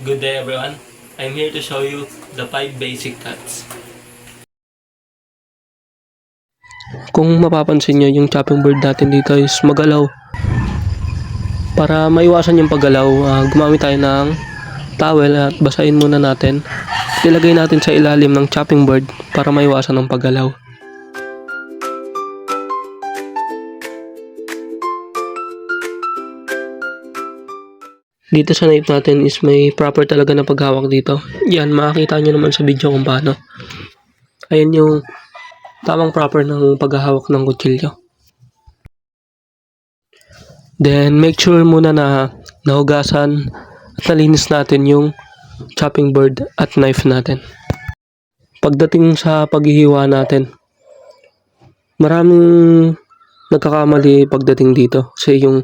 Good day everyone. I'm here to show you the 5 basic cuts. Kung mapapansin nyo, yung chopping board natin dito is magalaw. Para maiwasan yung paggalaw, gumamit tayo ng towel at basahin muna natin. Ilagay natin sa ilalim ng chopping board para maiwasan ang paggalaw. Dito sa knife natin is may proper talaga na paghawak dito. Yan, makikita nyo naman sa video kung paano. Ayan yung tamang proper ng paghahawak ng kutsilyo. Then, make sure muna na nahugasan at nalinis natin yung chopping board at knife natin. Pagdating sa paghihiwa natin, maraming nagkakamali pagdating dito. Kasi yung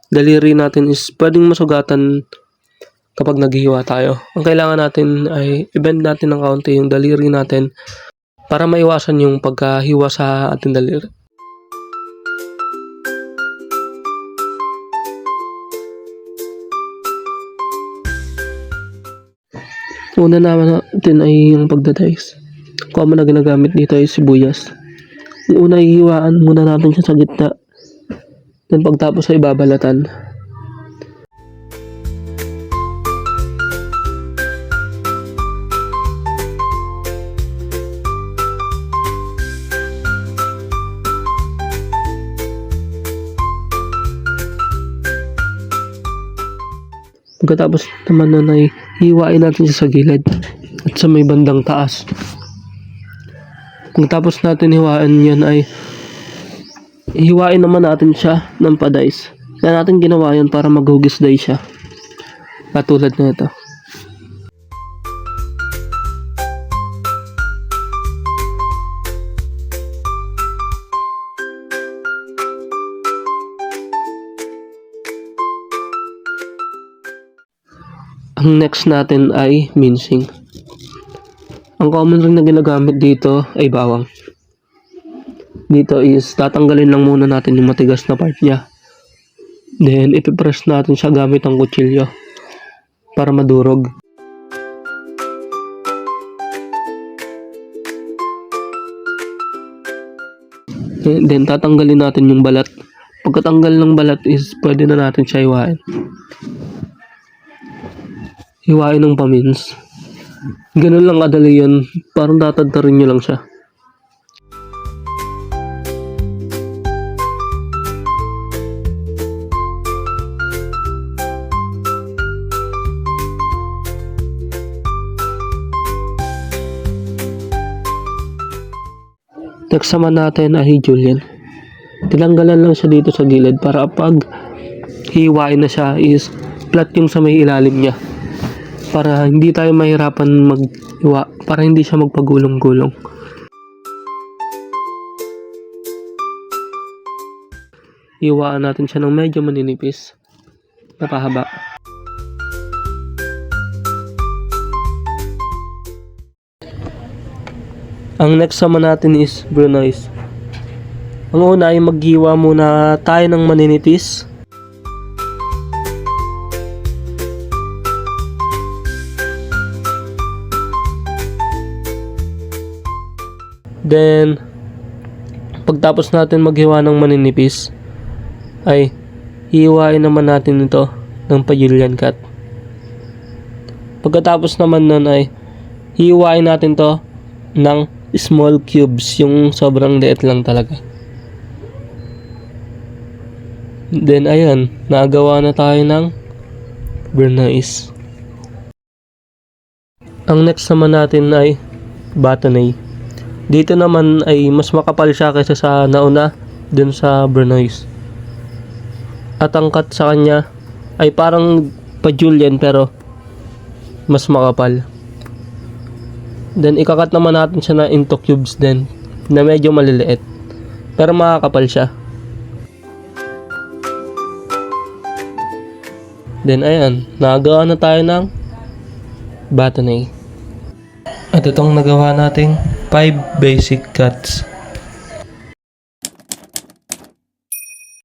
daliri natin is pwedeng masugatan kapag naghihiwa tayo. Ang kailangan natin ay i-bend natin ng kaunti yung daliri natin para maiwasan yung pagkahiwa sa ating daliri. Una naman natin ay yung pagdadice. Common na ginagamit dito ay sibuyas. Yung una, ihiwaan muna natin siya sa gitna. Then pagtapos ay babalatan. Pagkatapos naman nun ay hiwain natin siya sa gilid at sa may bandang taas. Pagkatapos natin hiwain yan ay hiwain naman natin siya ng pa-dice. Kaya natin ginawa yun para maghugis dice siya. Katulad na ito. Ang next natin ay mincing. Ang common rin na ginagamit dito ay bawang. Dito is tatanggalin lang muna natin yung matigas na part niya. Then ipipress natin siya gamit ang kutsilyo para madurog. Then tatanggalin natin yung balat. Pagkatanggal ng balat is pwede na natin siya hiwain. Hiwain ng pamins. Ganun lang kadali yun. Parang tatadtarin nyo lang siya. Next naman natin ay julienne. Tinanggalan lang siya dito sa gilid para pag hiwain na siya is flat yung sa may ilalim niya. Para hindi tayo mahirapan maghiwa, para hindi siya magpagulong-gulong. Hiwaan natin siya ng medyo maninipis na pahaba. Ang next naman natin is brunoise. Ang una ay maghiwa muna tayo ng maninipis. Then, pagtapos natin maghiwa ng maninipis, ay hiwain naman natin ito ng pa-julienne cut. Pagkatapos naman nun ay hiwain natin to ng small cubes, yung sobrang liit lang talaga. Then, ayan, nagawa na tayo ng brunoise. Ang next naman natin ay bâtonnet. Dito naman ay mas makapal siya kaysa sa nauna dun sa brunoise. At ang cut sa kanya ay parang pa-julienne pero mas makapal. Then ikakat naman natin siya na into cubes din na medyo maliliit pero makakapal siya. Then ayan, nagawa na tayo ng bâtonnet. At itong nagawa nating 5 basic cuts.